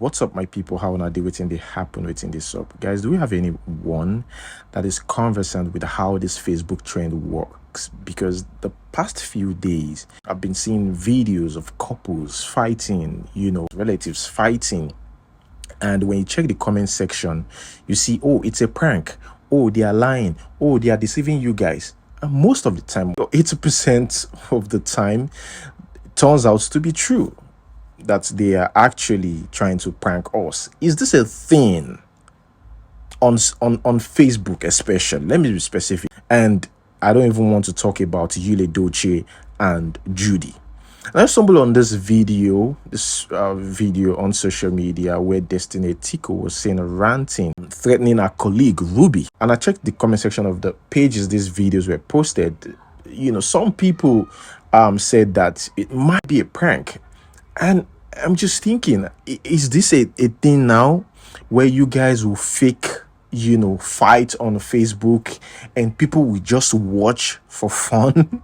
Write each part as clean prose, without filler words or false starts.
What's up, my people? How are they waiting? They happen waiting this up, guys. Do we have anyone that is conversant with how this Facebook trend works? Because the past few days I've been seeing videos of couples fighting, relatives fighting, and when you check the comment section, you see, oh, it's a prank, oh, they are lying, oh, they are deceiving you guys. And most of the time, 80% of the time, it turns out to be true that they are actually trying to prank us. Is this a thing on Facebook especially? Let me be specific. And I don't even want to talk about Yule Doche and Judy. I stumbled on this video on social media where Destiny Etiko was saying ranting, threatening her colleague Ruby. And I checked the comment section of the pages these videos were posted. Some people said that it might be a prank. And I'm just thinking, is this a thing now where you guys will fake, fight on Facebook and people will just watch for fun?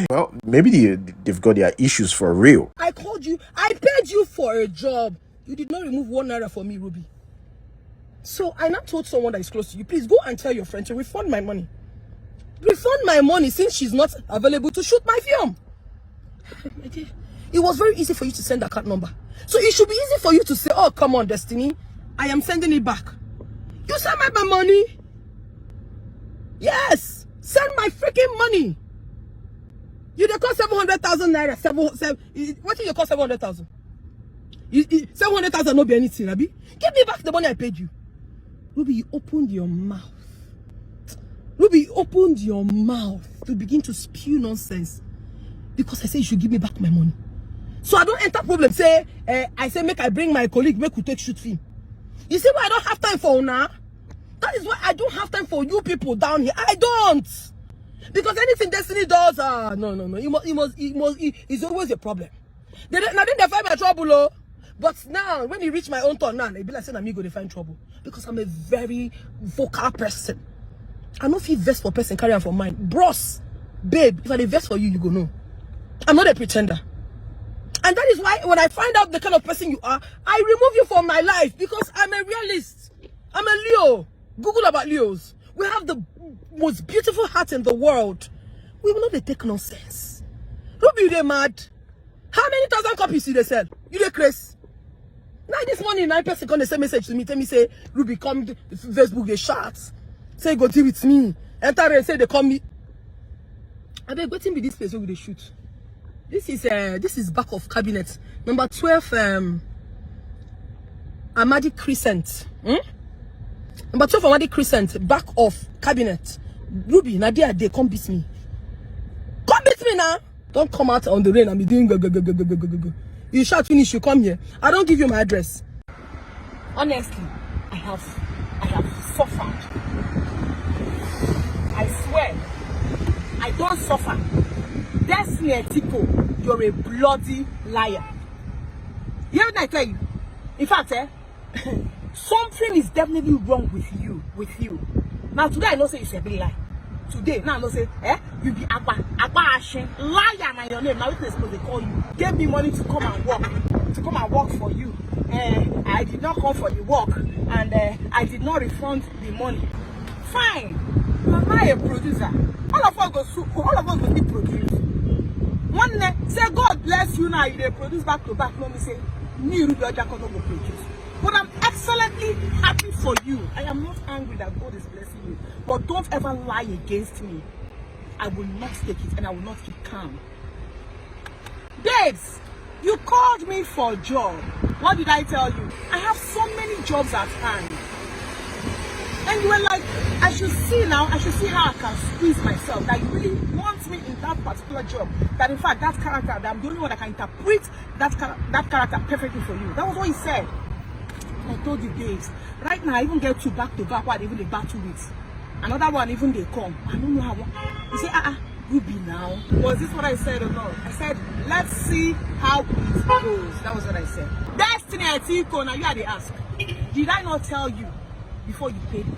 Well, maybe they've got their issues for real. I called you. I paid you for a job. You did not remove 1 naira for me, Ruby. So I now told someone that is close to you, please go and tell your friend to refund my money. Refund my money since she's not available to shoot my film. It was very easy for you to send the account number. So it should be easy for you to say, oh, come on, Destiny, I am sending it back. You send my money. Yes, send my freaking money. You they cost 700,000 naira. What did you cost 700,000? 700,000 no be anything, Abi. Give me back the money I paid you. Ruby, you opened your mouth. Ruby, you opened your mouth to begin to spew nonsense. Because I say you should give me back my money. So I don't enter problem. Say, I say make I bring my colleague, make we take shoot film. You see why I don't have time for now? That is why I don't have time for you people down here. I don't. Because anything Destiny does, no. It's always a problem. Now they find my trouble, oh. But now, when you reach my own turn, now they be like saying, "Amigo, they find trouble." Because I'm a very vocal person. I don't feel vest for person carry on for mine. Bros, babe, if I invest for you, you go know. I'm not a pretender. And that is why when I find out the kind of person you are, I remove you from my life because I'm a realist. I'm a Leo. Google about Leos. We have the most beautiful heart in the world. We will not take nonsense. Ruby, you mad? How many thousand copies do they sell? You dey crazy? Now this morning, 9 person come send message to me, tell me say, Ruby, come to Facebook, they shout. Say, go deal with me. Enter and say they come me. I beg, waiting be this place where they shoot. This is back of cabinet. Number 12, Amadi Crescent. Number 12, Amadi Crescent, back of cabinet. Ruby, Nadia, they come beat me. Come beat me now. Don't come out on the rain and be doing go. You shout finish, you come here. I don't give you my address. Honestly, I have suffered. I swear, I don't suffer. Destiny Etiko, you're a bloody liar. You hear what I tell you? In fact, something is definitely wrong with you. Now today I know say it's a big lie. Today, now I know say, you be Abba Ashin, liar na your name. Now what they supposed to call you? Gave me money to come and work for you. I did not come for the work, and I did not refund the money. Fine, you are not a producer. All of us go be produce. One day, say God bless you now. You dey produce back to back. Let me say, me Ruby Ojako no go produce. But I'm excellently happy for you. I am not angry that God is blessing you. But don't ever lie against me. I will not take it and I will not keep calm. Babes, you called me for a job. What did I tell you? I have so many jobs at hand. And you were like, I should see how I can squeeze myself. That you really want me in that particular job. That in fact, that character, that I'm the only one that can interpret that character perfectly for you. That was what he said. I told you, babes, right now I even get 2 back-to-back one, even the battle with. Another one, even they come. I don't know how. You say, Ruby now. Was this what I said or not? I said, let's see how it goes. That was what I said. Destiny Etiko, now you had to ask. Did I not tell you before you paid me?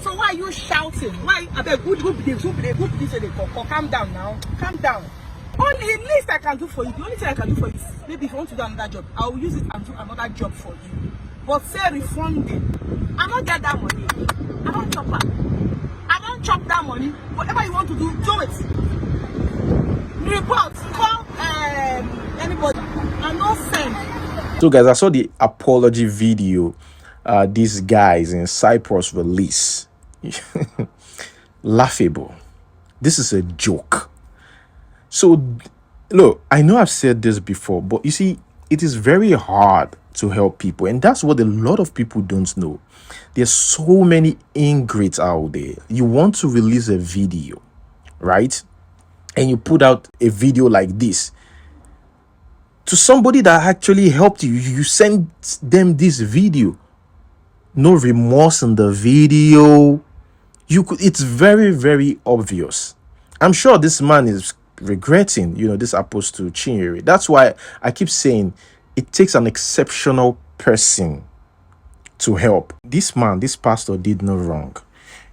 So why are you shouting? Why? I beg, who be this? Calm down now. Calm down. Only least I can do for you, the only thing I can do for you is maybe if you want to do another job, I will use it and do another job for you. But say refunding, I don't get that money. I don't chop that. I don't chop that money. Whatever you want to do it. Report, call anybody. I'm not send. So guys, I saw the apology video these guys in Cyprus release. Laughable. This is a joke. So look, I know I've said this before, but you see, it is very hard to help people, and that's what a lot of people don't know. There's so many ingrates out there. You want to release a video, right? And you put out a video like this to somebody that actually helped you. You send them this video. No remorse in the video. It's very, very obvious. I'm sure this man is regretting, this apostle Chinyere. That's why I keep saying it takes an exceptional person to help. This man, this pastor did no wrong.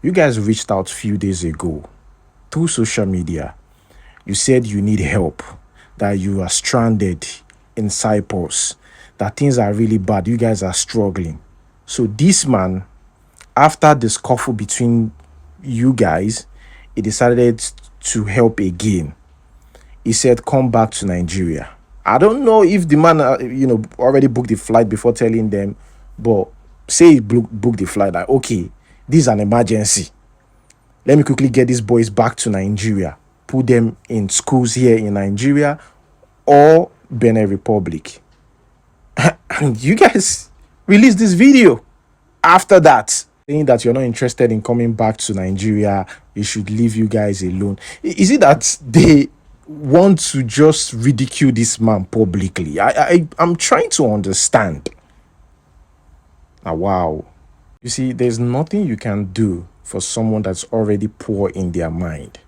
You guys reached out a few days ago through social media. You said you need help, that you are stranded in Cyprus, that things are really bad. You guys are struggling. So this man, after the scuffle between you guys, he decided to help again. He said, come back to Nigeria. I don't know if the man, already booked the flight before telling them, but say he booked the flight, like, okay, this is an emergency. Let me quickly get these boys back to Nigeria, put them in schools here in Nigeria or Benin Republic. And you guys released this video after that, saying that you're not interested in coming back to Nigeria. They should leave you guys alone. Is it that they want to just ridicule this man publicly? I'm trying to understand. Wow. You see, there's nothing you can do for someone that's already poor in their mind.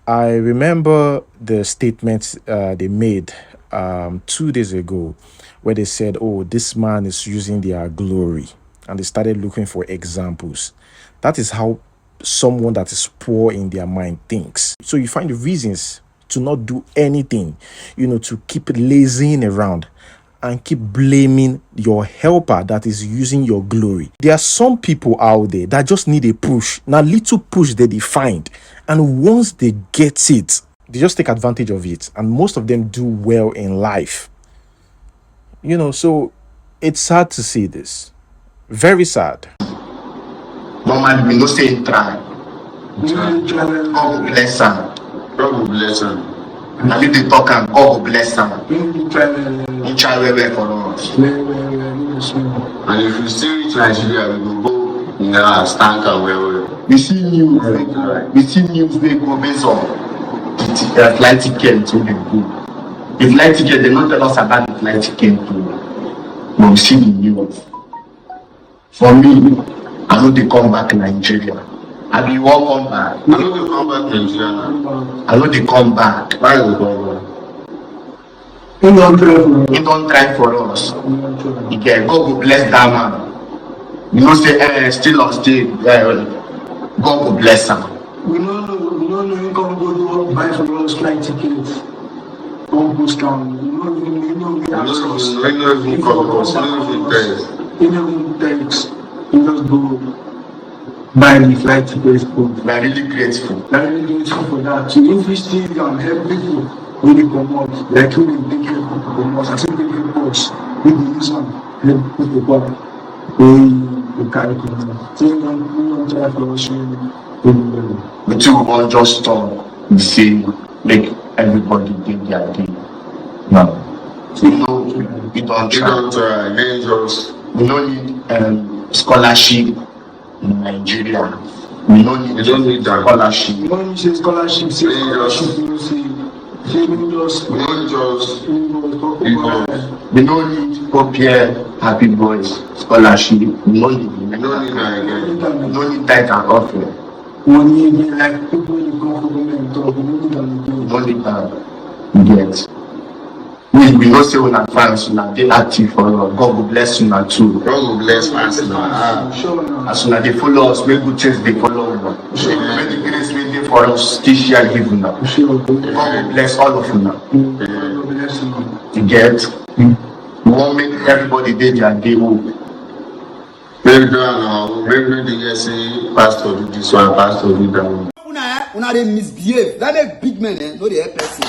I remember the statements they made 2 days ago, where they said, oh, this man is using their glory, and they started looking for examples. That is how someone that is poor in their mind thinks. So you find the reasons to not do anything, to keep lazing around and keep blaming your helper that is using your glory. There are some people out there that just need a push. Now, little push they find, and once they get it, they just take advantage of it, and most of them do well in life. So it's sad to see this. Very sad. Normally, we don't say try. God will bless him. God will bless him. And if they talk, and God will bless him. He try well for us. And if we still reach Nigeria, we will go in our stank and well. We see news. We go based on the flight ticket to the go. The flight ticket, they don't tell us about the flight ticket too. But we see the news. For me, I know they come back in Nigeria. I be won't come back. I know they come back in Nigeria. I know they come back. Why they come back? He don't try for us. God will bless that man. Say still on stage. God will bless him. We don't know you can go to buy for us flight tickets. Don't push down. We know thanks. You just go buy the flight tickets. We are really grateful. We are really grateful for that. So if we still can help people when they come out, like when they take care of people come out, I think they help us. We will use them, help people back. We carry people. So we don't try for us. We too won't just talk the same, make everybody think their thing. No. We don't try. We don't need scholarship in Nigeria. We don't need scholarship. We don't need scholarship. We don't need copier happy boys scholarship. We don't need that and offer. Money like people in the government talk, we don't need that. Get. We know say when advance, they active for us. God will bless you now too. God will bless us now. As soon as they follow us, make good things they follow us. Make the grace they for us this year give now. Sure. God will bless all of you now. God bless you. You get? We want make everybody dey their day hope. Maybe now, maybe they say pastor do this one, pastor do that one. Una dey misbehave. That make big men no dey help person.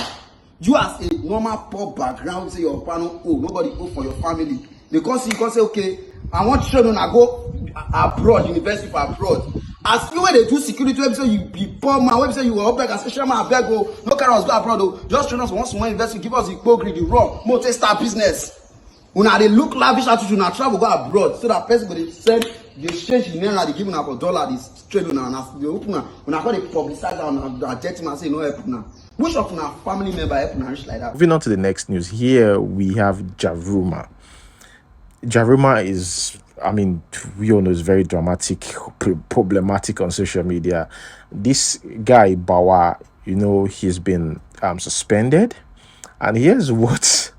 You as a normal poor background say your papa no owe, nobody owe for your family. Because you can say okay, I want children to go abroad, university for abroad. As you when they do security, wey say you be poor man, wey say you go beg and say chairman abeg go, no carry us go abroad o. Just train us once we wan invest, give us the gbogri, the raw, mo take start business. Una dey look lavish attitude, una travel go abroad so that person go dey send, dey change the naira, dey give una for dollar, dey trade una, and dey open una go dey publicize una jet him and say no help una. Which of una family member help una reach like that? Moving on to the next news. Here we have Jaruma. Jaruma is, I mean, we all know is very dramatic, problematic on social media. This guy, Bawa, you know, he's been suspended. And here's what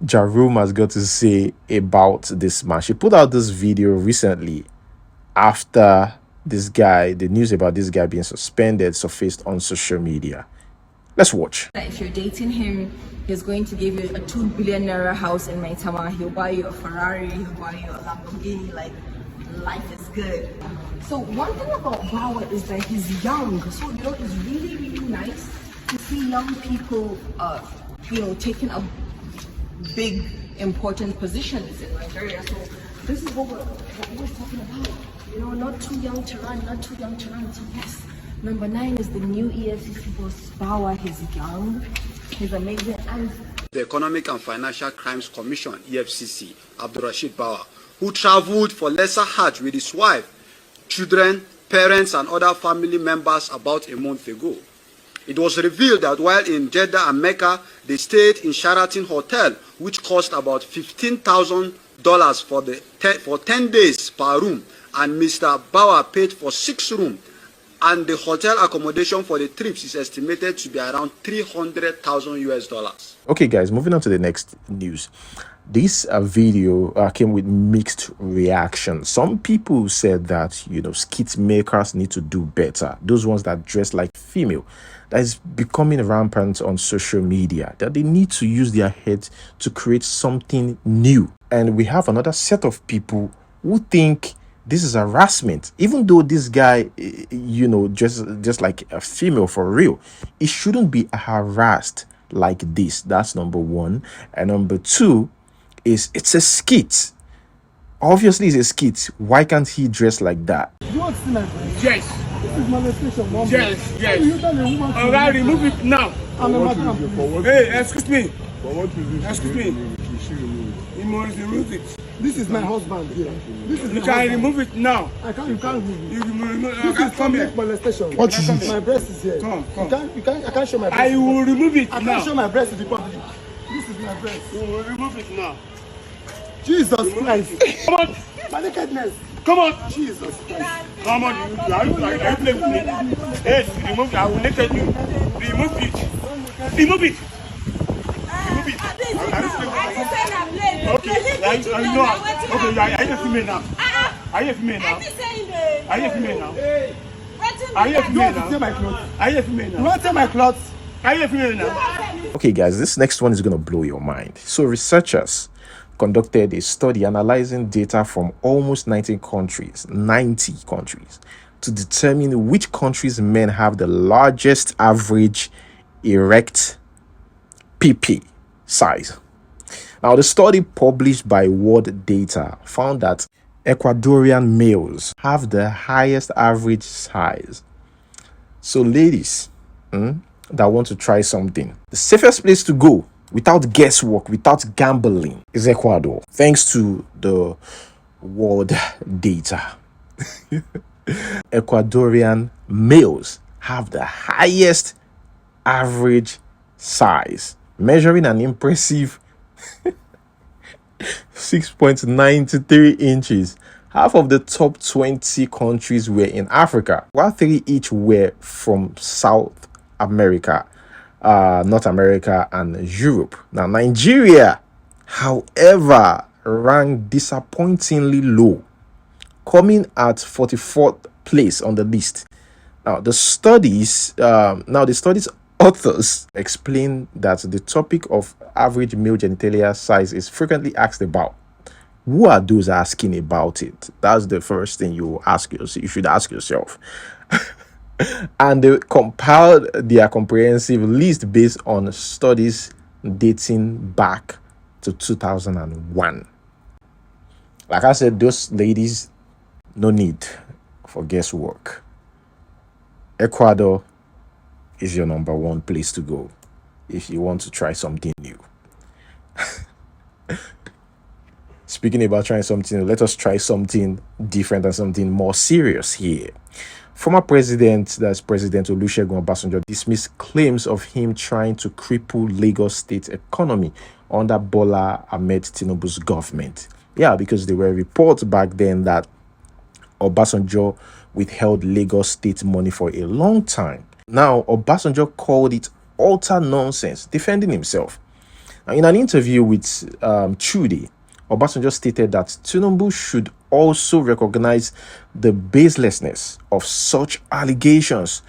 Jaruma's got to say about this man. She put out this video recently after this guy, the news about this guy being suspended surfaced on social media. Let's watch. If you're dating him, he's going to give you a 2 billion naira house in Maitama. He'll buy you a Ferrari, he'll buy you a Lamborghini. Like, life is good. So one thing about Bawa is that he's young. So, you know, it's really, really nice to see young people, you know, taking a big, important positions in Nigeria. So this is what we're talking about. You know, not too young to run, not too young to run. So yes. Number 9 is the new EFCC boss, Bawa. He's young, he's amazing, and the Economic and Financial Crimes Commission, EFCC, Abdurrashid Bawa, who traveled for Lesser Hajj with his wife, children, parents, and other family members about a month ago. It was revealed that while in Jeddah and Mecca, they stayed in Sheraton Hotel, which cost about $15,000 for 10 days per room, and Mr. Bawa paid for 6 rooms. And the hotel accommodation for the trips is estimated to be around $300,000. Okay, guys, moving on to the next news. This video came with mixed reaction. Some people said that, you know, skit makers need to do better. Those ones that dress like female, that is becoming rampant on social media, that they need to use their heads to create something new. And we have another set of people who think this is harassment, even though this guy, you know, just like a female for real. It shouldn't be harassed like this. That's number 1. And number 2 is it's a skit. Obviously, it's a skit. Why can't he dress like that? You want to see my friend? Yes. This is molestation. Yes, yes. You tell a woman to Alright, remove it now. I'm a madam. Hey, excuse me. But what is this? Excuse me. You must remove it. This is my husband here. This is You my can husband. remove it now. You can't remove it. You remove This is come here. public molestation. What is it? My breast is here. Come. I can't show my breast. I will remove it I now. can't show my breast to the public. This is my breast. You will remove it now. Jesus Christ. Come on. My nakedness. Come on. Jesus Christ. Come on. Are you playing with me? Yes, remove it. I will naked you. Remove it. Remove it. Remove it. Okay. I know. Okay, are you a female now? Are you a female now? Are you a female now? Are you a You female want to now? tear my clothes? Are you a female You now? want to tear my clothes? Are you a female now? Okay, guys, this next one is going to blow your mind. So researchers conducted a study analyzing data from almost 90 countries to determine which countries' men have the largest average erect PP size. Now, the study published by World Data found that Ecuadorian males have the highest average size. So ladies that want to try something, the safest place to go without guesswork, without gambling, is Ecuador, thanks to the World Data. Ecuadorian males have the highest average size, measuring an impressive 6.93 inches. Half of the top 20 countries were in Africa, while 3 each were from South America, North America, and Europe. Now, Nigeria, however, ranked disappointingly low, coming at 44th place on the list. Now, the studies authors explain that the topic of average male genitalia size is frequently asked about. Who are those asking about it? That's the first thing you should ask yourself. And they compiled their comprehensive list based on studies dating back to 2001. Like I said, those ladies, no need for guesswork. Ecuador is your number one place to go if you want to try something new. Speaking about trying something new, let us try something different and something more serious here. Former president, that's President Olusegun Obasanjo, dismissed claims of him trying to cripple Lagos state economy under Bola Ahmed Tinubu's government. Yeah, because there were reports back then that Obasanjo withheld Lagos state money for a long time. Now, Obasanjo called it utter nonsense, defending himself. Now, in an interview with Chude, Obasanjo stated that Tinubu should also recognize the baselessness of such allegations.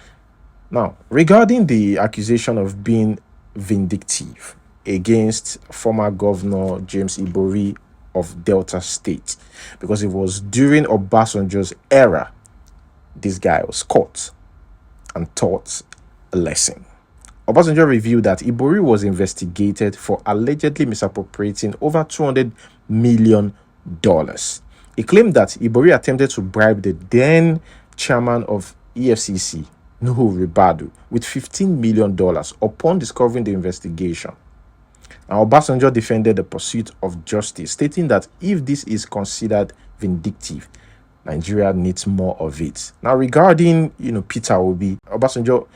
Now, regarding the accusation of being vindictive against former Governor James Ibori of Delta State, because it was during Obasanjo's era, this guy was caught and taught a lesson. Obasanjo revealed that Ibori was investigated for allegedly misappropriating over $200 million. He claimed that Ibori attempted to bribe the then chairman of EFCC, Nuhu Ribadu, with $15 million upon discovering the investigation. Now, Obasanjo defended the pursuit of justice, stating that if this is considered vindictive, Nigeria needs more of it. Now, regarding Peter Obi, Obasanjo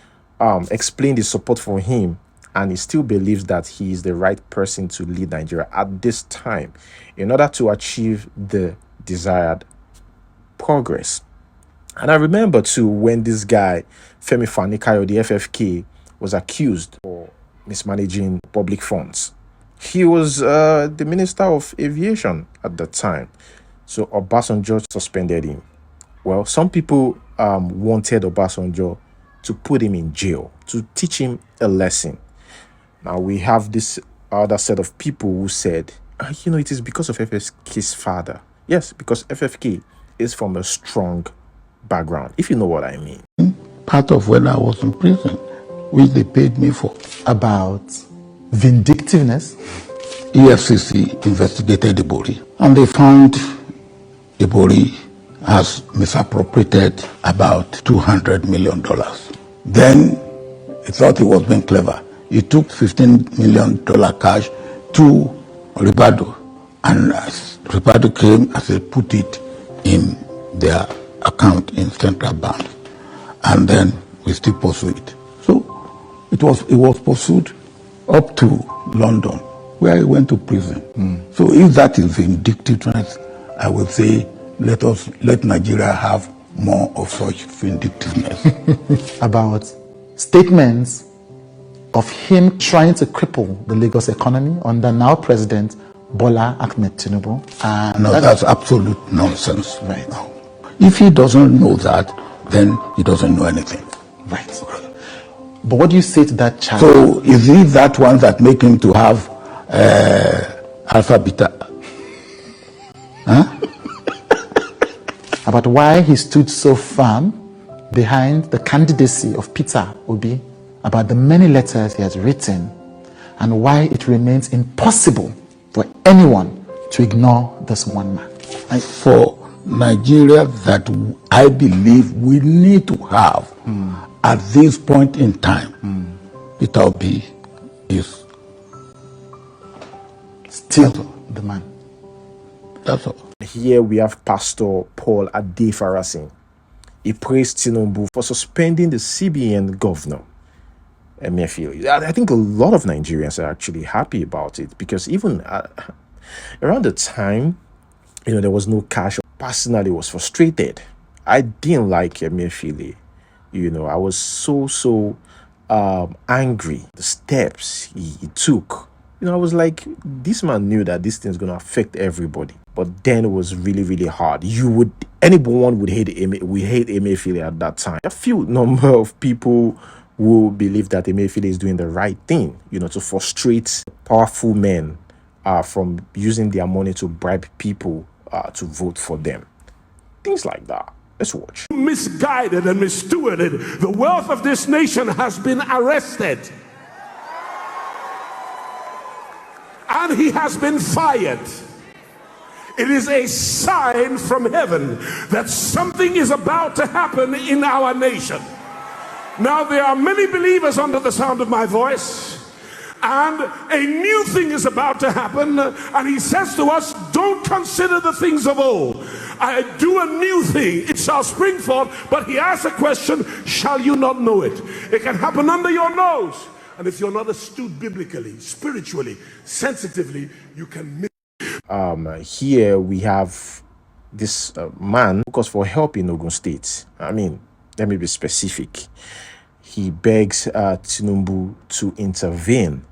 explained his support for him, and he still believes that he is the right person to lead Nigeria at this time in order to achieve the desired progress. And I remember too when this guy Femi Fani-Kayode, the FFK, was accused for mismanaging public funds. He was the Minister of Aviation at the time. So Obasanjo suspended him. Well, some people wanted Obasanjo to put him in jail, to teach him a lesson. Now we have this other set of people who said, it is because of FFK's father. Yes, because FFK is from a strong background, if you know what I mean. Part of when I was in prison, which they paid me for. About vindictiveness? EFCC investigated Ibori, and they found Ibori has misappropriated about $200 million. Then he thought he was being clever. He took $15 million cash to Ribadu, and Ribadu came as they put it in their account in Central Bank, and then we still pursue it. So it was pursued up to London, where he went to prison. So if that is vindictiveness, I would say let Nigeria have more of such vindictiveness. About statements of him trying to cripple the Lagos economy under now President Bola Ahmed Tinubu. No, that's absolute nonsense. Right. No. If he doesn't know that, then he doesn't know anything. Right. But what do you say to that child? So is he that one that make him to have alpha beta? Huh? About why he stood so firm behind the candidacy of Peter Obi, about the many letters he has written, and why it remains impossible for anyone to ignore this one man. For Nigeria that I believe we need to have at this point in time, Peter Obi is still the man. That's all. Here we have Pastor Paul Adefarasin. He praised Tinubu for suspending the CBN governor. I think a lot of Nigerians are actually happy about it, because even around the time, there was no cash. Personally, was frustrated. I didn't like Emefiele. I was so angry. The steps he took. I was like, this man knew that this thing's going to affect everybody. But then it was really, really hard. You would anyone would hate Emefiele at that time. A few number of people who believe that Emefiele is doing the right thing, to frustrate powerful men from using their money to bribe people to vote for them. Things like that. Let's watch. Misguided and misstewarded. The wealth of this nation has been arrested. And he has been fired. It is a sign from heaven that something is about to happen in our nation. Now, there are many believers under the sound of my voice, and a new thing is about to happen. And he says to us, don't consider the things of old. I do a new thing. It shall spring forth. But he asks a question, shall you not know it? It can happen under your nose. And if you're not astute biblically, spiritually, sensitively, you can miss. Here we have this man who calls for help in Ogun State. I mean, let me be specific. He begs Tinubu to intervene.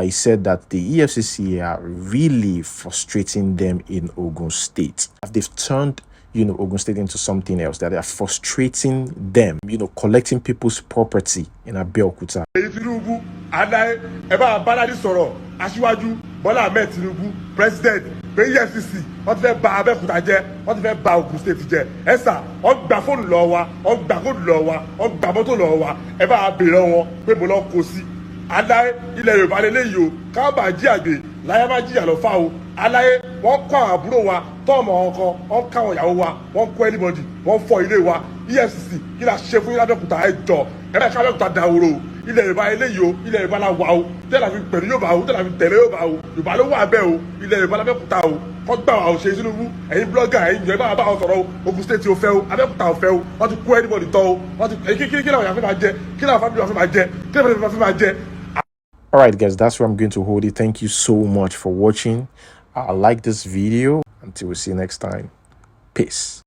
He said that the EFCC are really frustrating them in Ogun State. They've turned, Ogun State into something else, that they are frustrating them, collecting people's property in Abeokuta. Tinubu, Eba Baladi Soro, Asiwaju, Bola Ahmed Tinubu, President, EFCC, wọ́n ti fẹ́ bà Abẹ́òkúta jẹ́, wọ́n ti fẹ́ bà Ogun State jẹ́. Ẹ sà, wọ́n gba fóònù lọ́wọ́ wa, wọ́n gba kóòdù lọ́wọ́ wa, wọ́n gba mọ́tò lọ́wọ́ wa. Ẹ bá bèèrè wọn pé mo lọ kó sí. Aláyé ilẹ̀ Yorùbá lélẹ́yìí o, káwọn bá jí àgbè, láyé má jìyà lọ fà o. Aláyé wọ́n kọ́ àwọn àbúrò wa, tọ́ọ̀mù ọkọ, wọ́n káwọn ìyàwó wa, wọ́n kọ́ anybody, wọ́n fọ́ ilé wa. EFCC kí la ṣe fún yín l'Abẹ́òkúta ẹ jọ, ẹ bá ká Abẹ́òkúta dàwòrò o. Ilẹ̀ Yorùbá eléyìí o, ilẹ̀ Yorùbá la wà o, tẹ́lá fi pẹ̀lú Yorùbá o, tẹ́lá fi tẹ̀lé Yorùbá o, Yorùbá ló wà bẹ́ẹ̀ o, ilẹ̀ Yorùbá l'Abẹ́òkúta o, kọ́ gbà wà o ṣe Tinubu, ẹ̀yin blọ́gà ẹ̀yin jọ ẹ bá wọn sọ̀rọ̀ o, Ogun State ò fẹ́ o, Abẹ́òkúta ò fẹ́ o, wọ́n ti kó anybody tọ́ o, wọ́n ti kí làwọn yàrá fi máa jẹ, kí làwọn family wa fi máa jẹ, kí làwọn fi máa jẹ. All right, guys, that's where I'm going to hold it. Thank you so much for watching. I like this video. Until we see you next time. Peace.